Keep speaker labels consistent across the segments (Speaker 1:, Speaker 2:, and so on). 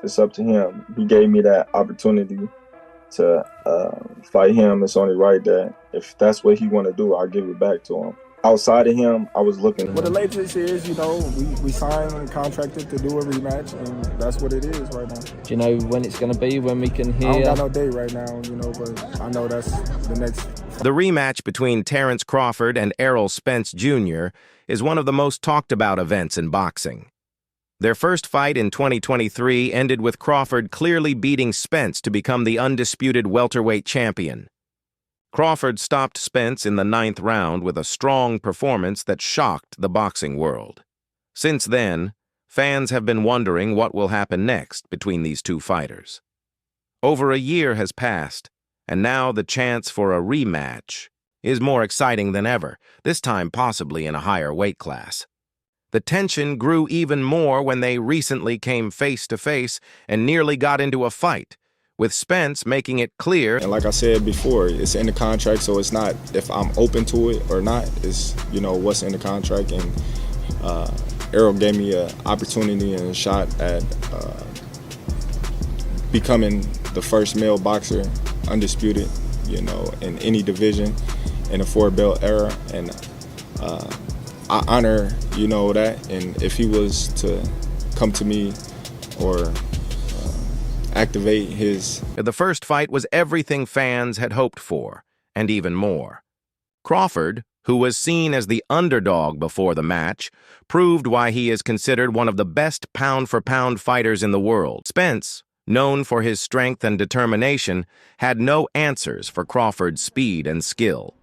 Speaker 1: It's up to him. He gave me that opportunity to fight him. It's only right that if that's what he want to do, I'll give it back to him. Outside of him, I was looking.
Speaker 2: Well, the latest is, we signed and contracted to do a rematch, and that's what it is right now.
Speaker 3: Do you know when it's going to be, when we can hear?
Speaker 2: I don't got no date right now, but I know that's the next.
Speaker 4: The rematch between Crawford and Spence Jr. is one of the most talked about events in boxing. Their first fight in 2023 ended with Crawford clearly beating Spence to become the undisputed welterweight champion. Crawford stopped Spence in the 9th round with a strong performance that shocked the boxing world. Since then, fans have been wondering what will happen next between these two fighters. Over a year has passed, and now the chance for a rematch is more exciting than ever, this time possibly in a higher weight class. The tension grew even more when they recently came face-to-face and nearly got into a fight, with Spence making it clear.
Speaker 2: And like I said before, it's in the contract, so it's not if I'm open to it or not. It's, what's in the contract. And Errol gave me an opportunity and a shot at becoming the first male boxer, undisputed, in any division in the 4-belt era. And I honor, that. And if he was to come to me or activate his...
Speaker 4: The first fight was everything fans had hoped for, and even more. Crawford, who was seen as the underdog before the match, proved why he is considered one of the best pound-for-pound fighters in the world. Spence, known for his strength and determination, had no answers for Crawford's speed and skill.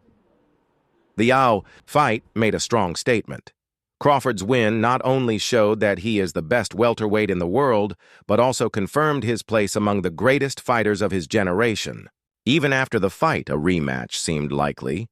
Speaker 4: The fight made a strong statement. Crawford's win not only showed that he is the best welterweight in the world, but also confirmed his place among the greatest fighters of his generation. Even after the fight, a rematch seemed likely,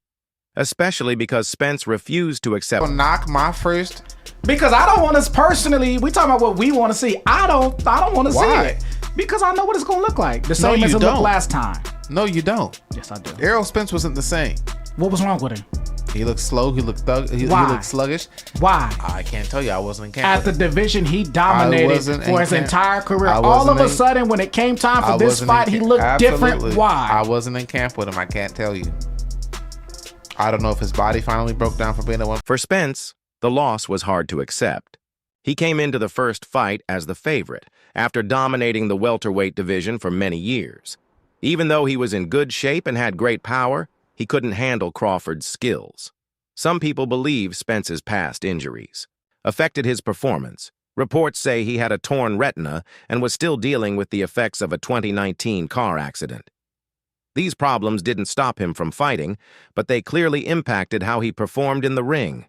Speaker 4: especially because Spence refused to accept.
Speaker 5: Knock my first.
Speaker 6: Because I don't want to personally. We talking about what we want to see. I don't want to see it because I know what it's gonna look like. The same as it looked last time.
Speaker 5: No, you don't.
Speaker 6: Yes, I do.
Speaker 5: Errol Spence wasn't the same.
Speaker 6: What was wrong with him?
Speaker 5: He looked slow. He looked he looked sluggish.
Speaker 6: Why?
Speaker 5: I can't tell you. I wasn't in camp.
Speaker 6: At the division, he dominated for his entire career. All of a sudden, when it came time for this fight, he looked different. Why?
Speaker 5: I wasn't in camp with him. I can't tell you. I don't know if his body finally broke down for being the one.
Speaker 4: For Spence, the loss was hard to accept. He came into the first fight as the favorite, after dominating the welterweight division for many years. Even though he was in good shape and had great power, he couldn't handle Crawford's skills. Some people believe Spence's past injuries affected his performance. Reports say he had a torn retina and was still dealing with the effects of a 2019 car accident. These problems didn't stop him from fighting, but they clearly impacted how he performed in the ring.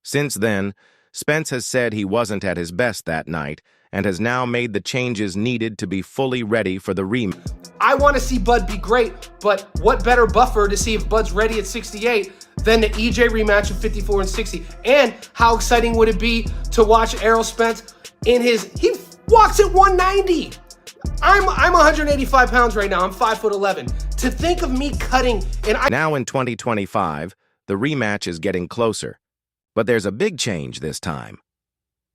Speaker 4: Since then, Spence has said he wasn't at his best that night and has now made the changes needed to be fully ready for the rematch.
Speaker 7: I want to see Bud be great, but what better buffer to see if Bud's ready at 68 than the EJ rematch of 54 and 60? And how exciting would it be to watch Errol Spence he walks at 190. I'm 185 pounds right now. I'm 5'11". To think of me cutting
Speaker 4: Now in 2025, the rematch is getting closer, but there's a big change this time.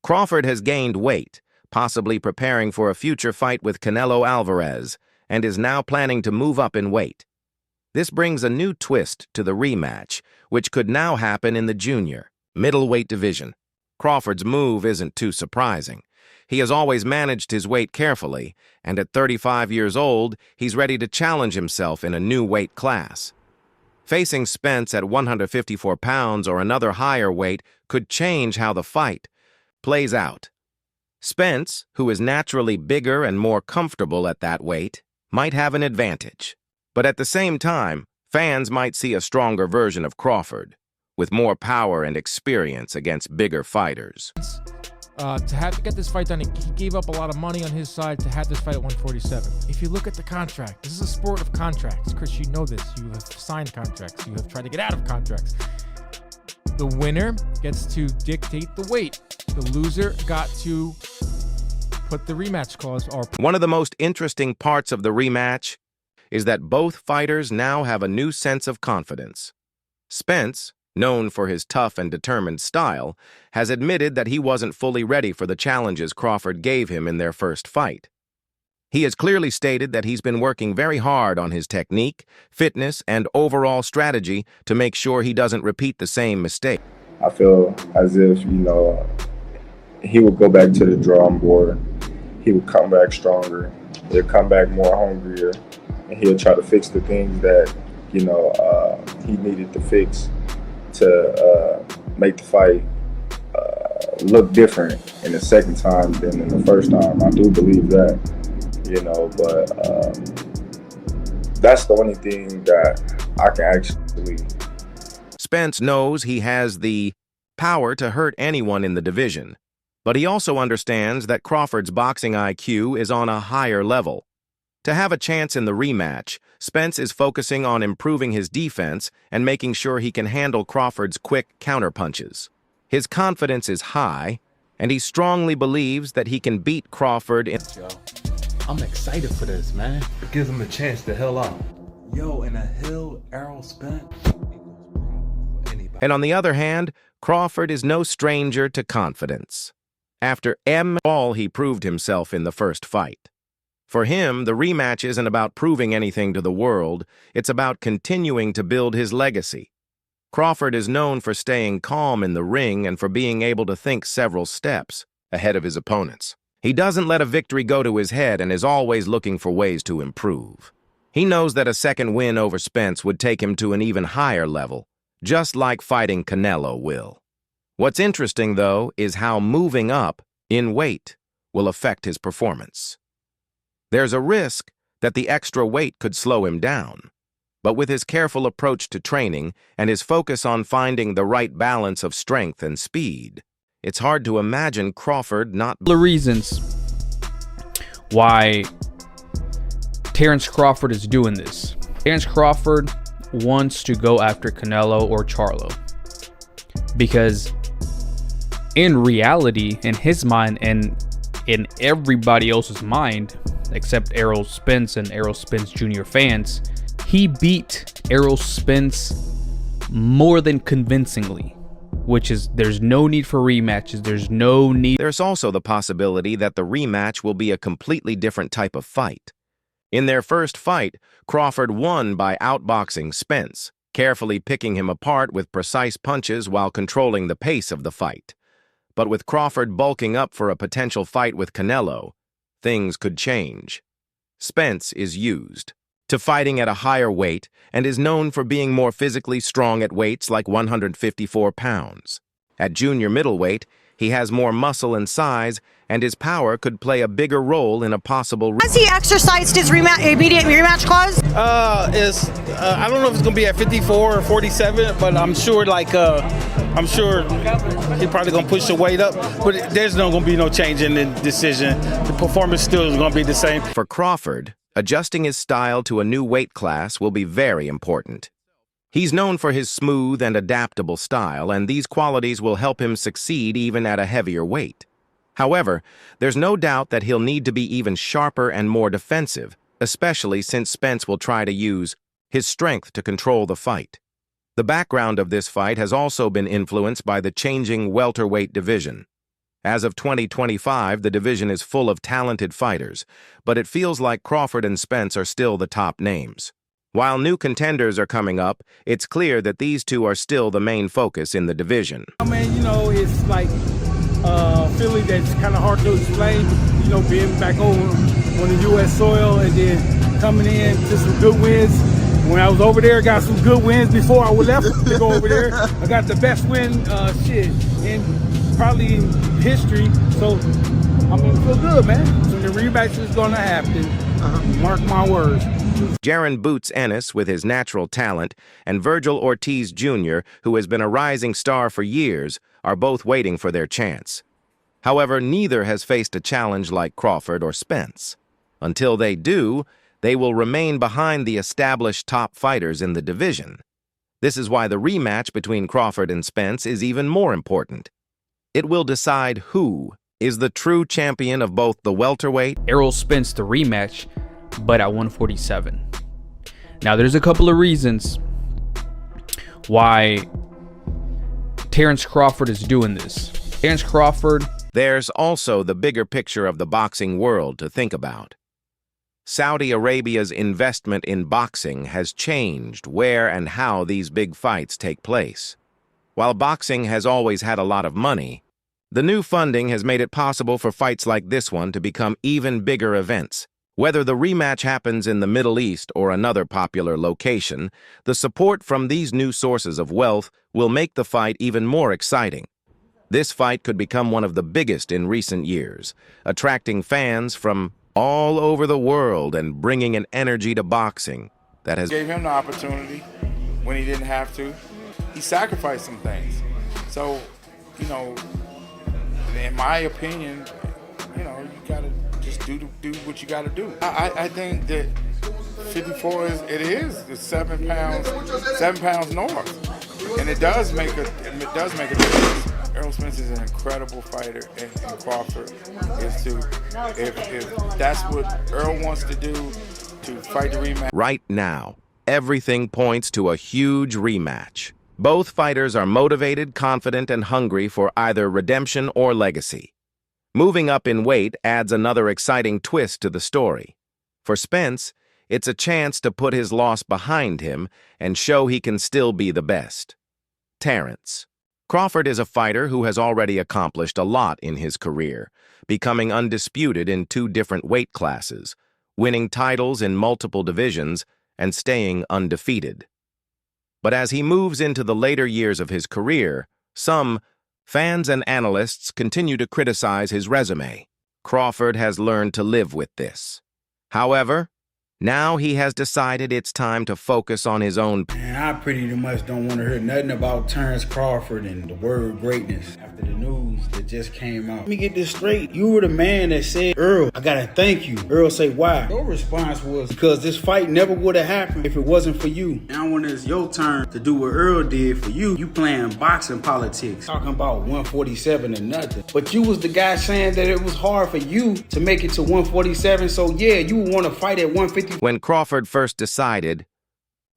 Speaker 4: Crawford has gained weight, possibly preparing for a future fight with Canelo Alvarez, and is now planning to move up in weight. This brings a new twist to the rematch, which could now happen in the junior, middleweight division. Crawford's move isn't too surprising. He has always managed his weight carefully, and at 35 years old, he's ready to challenge himself in a new weight class. Facing Spence at 154 pounds or another higher weight could change how the fight plays out. Spence, who is naturally bigger and more comfortable at that weight, might have an advantage. But at the same time, fans might see a stronger version of Crawford, with more power and experience against bigger fighters.
Speaker 8: To have to get this fight done, he gave up a lot of money on his side to have this fight at 147. If you look at the contract, this is a sport of contracts. Chris, you know this. You have signed contracts. You have tried to get out of contracts. The winner gets to dictate the weight. The loser got to put the rematch clause.
Speaker 4: One of the most interesting parts of the rematch is that both fighters now have a new sense of confidence. Spence, known for his tough and determined style, has admitted that he wasn't fully ready for the challenges Crawford gave him in their first fight. He has clearly stated that he's been working very hard on his technique, fitness, and overall strategy to make sure he doesn't repeat the same mistake.
Speaker 1: I feel as if, he would go back to the drawing board. He would come back stronger. He'll come back more hungrier, and he'll try to fix the things that, he needed to fix to make the fight look different in the second time than in the first time. I do believe that, but that's the only thing that I can actually.
Speaker 4: Spence knows he has the power to hurt anyone in the division, but he also understands that Crawford's boxing IQ is on a higher level. To have a chance in the rematch, Spence is focusing on improving his defense and making sure he can handle Crawford's quick counterpunches. His confidence is high, and he strongly believes that he can beat Crawford in.
Speaker 9: I'm excited for this, man.
Speaker 10: It gives him a chance to heal out. Yo, in a hill, Errol Spence.
Speaker 4: And on the other hand, Crawford is no stranger to confidence. After all, he proved himself in the first fight. For him, the rematch isn't about proving anything to the world, it's about continuing to build his legacy. Crawford is known for staying calm in the ring and for being able to think several steps ahead of his opponents. He doesn't let a victory go to his head and is always looking for ways to improve. He knows that a second win over Spence would take him to an even higher level, just like fighting Canelo will. What's interesting, though, is how moving up in weight will affect his performance. There's a risk that the extra weight could slow him down, but with his careful approach to training and his focus on finding the right balance of strength and speed, it's hard to imagine Crawford not.
Speaker 11: The reasons why Terence Crawford is doing this. Terence Crawford wants to go after Canelo or Charlo because in reality, in his mind and in everybody else's mind, except Errol Spence and Errol Spence Jr. fans, he beat Errol Spence more than convincingly, which is there's no need for rematches. There's no need.
Speaker 4: There's also the possibility that the rematch will be a completely different type of fight. In their first fight, Crawford won by outboxing Spence, carefully picking him apart with precise punches while controlling the pace of the fight. But with Crawford bulking up for a potential fight with Canelo, things could change. Spence is used to fighting at a higher weight and is known for being more physically strong at weights like 154 pounds. At junior middleweight, he has more muscle and size, and his power could play a bigger role in a possible.
Speaker 12: Has he exercised his immediate rematch clause?
Speaker 13: I don't know if it's gonna be at 54 or 47, but I'm sure he's probably gonna push the weight up. But there's not gonna be no change in the decision. The performance still is gonna be the same.
Speaker 4: For Crawford, adjusting his style to a new weight class will be very important. He's known for his smooth and adaptable style, and these qualities will help him succeed even at a heavier weight. However, there's no doubt that he'll need to be even sharper and more defensive, especially since Spence will try to use his strength to control the fight. The background of this fight has also been influenced by the changing welterweight division. As of 2025, the division is full of talented fighters, but it feels like Crawford and Spence are still the top names. While new contenders are coming up, it's clear that these two are still the main focus in the division.
Speaker 14: I mean, it's like a feeling that's kind of hard to explain, being back on the U.S. soil and then coming in to some good wins. When I was over there, got some good wins before I left to go over there. I got the best win, in probably in history. So, feel good, man. So the rematch is going to happen. Mark my words.
Speaker 4: Jaron Boots Ennis, with his natural talent, and Virgil Ortiz Jr., who has been a rising star for years, are both waiting for their chance. However, neither has faced a challenge like Crawford or Spence. Until they do, they will remain behind the established top fighters in the division. This is why the rematch between Crawford and Spence is even more important. It will decide who is the true champion of both the welterweight.
Speaker 11: Errol Spence, the rematch, but at 147. Now, there's a couple of reasons why Terence Crawford is doing this. Terence Crawford.
Speaker 4: There's also the bigger picture of the boxing world to think about. Saudi Arabia's investment in boxing has changed where and how these big fights take place. While boxing has always had a lot of money, the new funding has made it possible for fights like this one to become even bigger events. Whether the rematch happens in the Middle East or another popular location, the support from these new sources of wealth will make the fight even more exciting. This fight could become one of the biggest in recent years, attracting fans from all over the world and bringing an energy to boxing that has
Speaker 15: gave him the opportunity when he didn't have to. He sacrificed some things. So, you know, in my opinion, you know, you gotta just do what you gotta do. I think that 54 it's 7 pounds north, and it does make a difference. Errol Spence is an incredible fighter, and Crawford is too. If that's what Errol wants to do, to fight the rematch.
Speaker 4: Right now, everything points to a huge rematch. Both fighters are motivated, confident, and hungry for either redemption or legacy. Moving up in weight adds another exciting twist to the story. For Spence, it's a chance to put his loss behind him and show he can still be the best. Terence. Crawford is a fighter who has already accomplished a lot in his career, becoming undisputed in 2 different weight classes, winning titles in multiple divisions, and staying undefeated. But as he moves into the later years of his career, some fans and analysts continue to criticize his resume. Crawford has learned to live with this. However, now he has decided it's time to focus on his own.
Speaker 16: Man, I pretty much don't want to hear nothing about Terence Crawford and the word greatness after the news that just came out. Let me get this straight. You were the man that said, Earl, I gotta thank you. Earl say, why? Your response was, because this fight never would have happened if it wasn't for you. Now when it's your turn to do what Earl did for you, you playing boxing politics, talking about 147 and nothing. But you was the guy saying that it was hard for you to make it to 147, so yeah, you would want to fight at 150.
Speaker 4: When Crawford first decided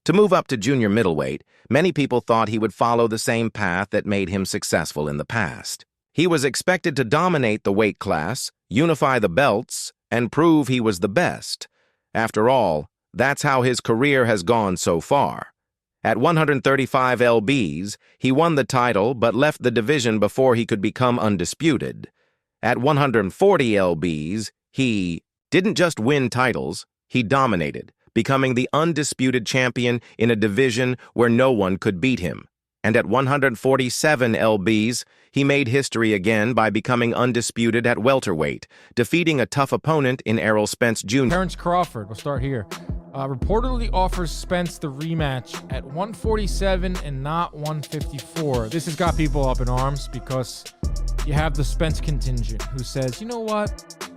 Speaker 4: to move up to junior middleweight, many people thought he would follow the same path that made him successful in the past. He was expected to dominate the weight class, unify the belts, and prove he was the best. After all, that's how his career has gone so far. At 135 lbs, he won the title but left the division before he could become undisputed. At 140 lbs, he didn't just win titles, he dominated, becoming the undisputed champion in a division where no one could beat him. And at 147 lbs, he made history again by becoming undisputed at welterweight, defeating a tough opponent in Errol Spence Jr.
Speaker 8: Terence Crawford, we'll start here, reportedly offers Spence the rematch at 147 and not 154. This has got people up in arms because you have the Spence contingent who says, you know what,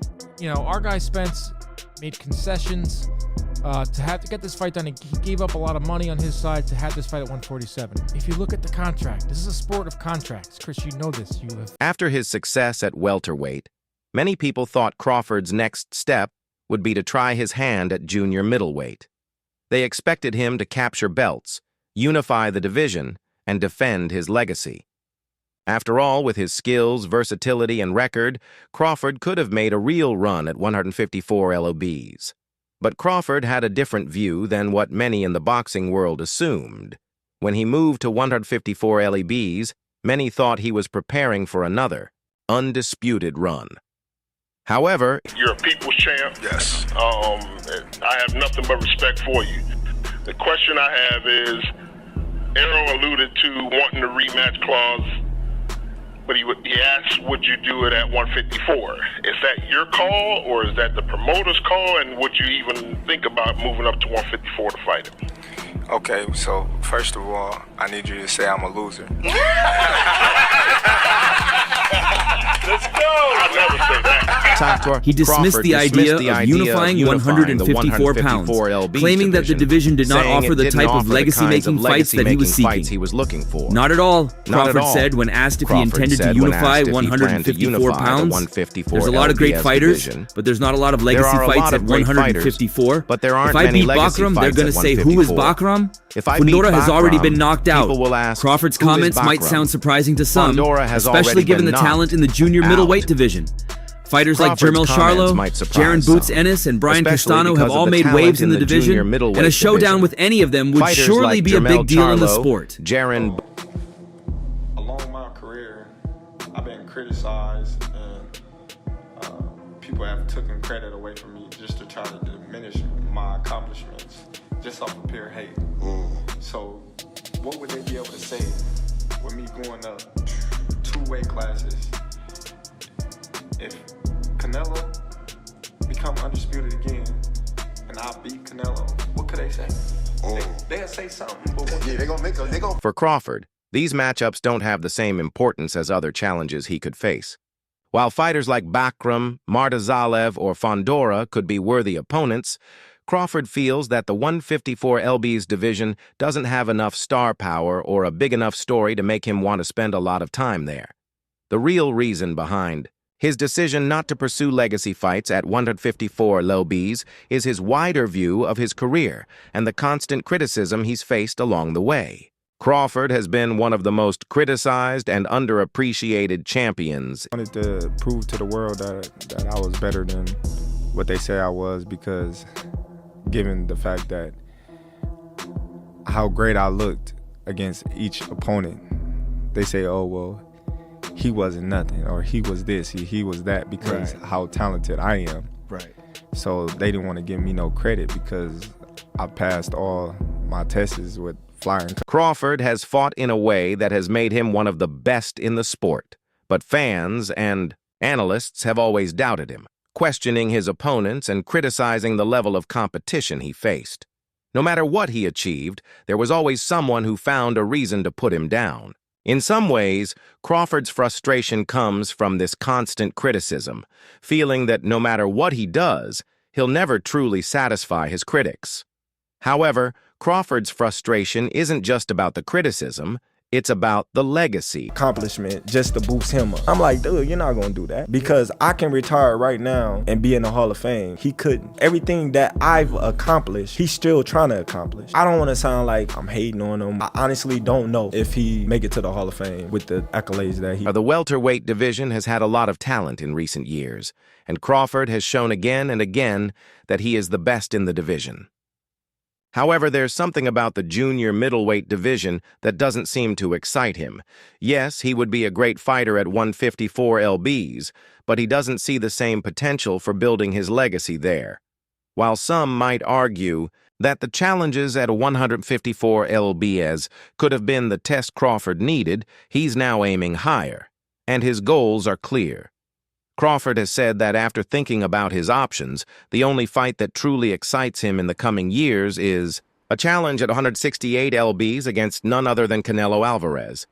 Speaker 8: our guy Spence made concessions to get this fight done. He gave up a lot of money on his side to have this fight at 147. If you look at the contract, this is a sport of contracts. Chris, you know this.
Speaker 4: After his success at welterweight, many people thought Crawford's next step would be to try his hand at junior middleweight. They expected him to capture belts, unify the division, and defend his legacy. After all, with his skills, versatility, and record, Crawford could have made a real run at 154 lbs. But Crawford had a different view than what many in the boxing world assumed. When he moved to 154 lbs, many thought he was preparing for another, undisputed run. However,
Speaker 17: you're a people's champ. Yes. I have nothing but respect for you. The question I have is, Errol alluded to wanting the rematch clause, but he asked, would you do it at 154? Is that your call, or is that the promoter's call, and would you even think about moving up to 154 to fight him?
Speaker 2: Okay, so first of all, I need you to say I'm a loser.
Speaker 17: Let's go. I'll never say that.
Speaker 18: He dismissed the idea of unifying 154 pounds, claiming that the division did not offer the type of legacy-making fights that he was seeking. Not at all, Crawford said when asked if he intended to unify 154 pounds. There's a lot of great fighters, but there's not a lot of legacy fights at 154.
Speaker 4: But there aren't
Speaker 18: if I beat Bakram, they're going to say, who is Bakram? Fundora has already been knocked out. Crawford's comments might sound surprising to some, especially given the talent in the junior middleweight division. Fighters like Jermel Charlo, Jaron Boots Ennis, and Brian Castano have all made waves in the division, and a showdown with any of them would surely be a big deal in the sport.
Speaker 2: Along my career, I've been criticized, and people have taken credit away from me just to try to diminish my accomplishments, just off of pure hate. So, what would they be able to say with me going up 2 weight classes? If Canelo become undisputed again, and I beat Canelo, what could they say? They'll say something, but they're gonna make a,
Speaker 4: For Crawford, these matchups don't have the same importance as other challenges he could face. While fighters like Bakram, Mardazalev, or Fundora could be worthy opponents, Crawford feels that the 154 lbs division doesn't have enough star power or a big enough story to make him want to spend a lot of time there. The real reason behind his decision not to pursue legacy fights at 154 lbs is his wider view of his career and the constant criticism he's faced along the way. Crawford has been one of the most criticized and underappreciated champions.
Speaker 2: I wanted to prove to the world that I was better than what they say I was, because given the fact that how great I looked against each opponent, they say, oh, well, he wasn't nothing, or he was this, he was that, because how talented I am.
Speaker 19: Right.
Speaker 2: So they didn't want to give me no credit because I passed all my tests with flying.
Speaker 4: Crawford has fought in a way that has made him one of the best in the sport, but fans and analysts have always doubted him, questioning his opponents and criticizing the level of competition he faced. No matter what he achieved, there was always someone who found a reason to put him down. In some ways, Crawford's frustration comes from this constant criticism, feeling that no matter what he does, he'll never truly satisfy his critics. However, Crawford's frustration isn't just about the criticism, it's about the legacy.
Speaker 1: Accomplishment just to boost him up. I'm like, dude, you're not gonna do that, because I can retire right now and be in the Hall of Fame. He couldn't. Everything that I've accomplished, he's still trying to accomplish. I don't want to sound like I'm hating on him. I honestly don't know if he make it to the Hall of Fame with the accolades that he...
Speaker 4: The welterweight division has had a lot of talent in recent years, and Crawford has shown again and again that he is the best in the division. However, there's something about the junior middleweight division that doesn't seem to excite him. Yes, he would be a great fighter at 154 lbs, but he doesn't see the same potential for building his legacy there. While some might argue that the challenges at 154 lbs could have been the test Crawford needed, he's now aiming higher, and his goals are clear. Crawford has said that after thinking about his options, the only fight that truly excites him in the coming years is a challenge at 168 lbs against none other than Canelo Alvarez.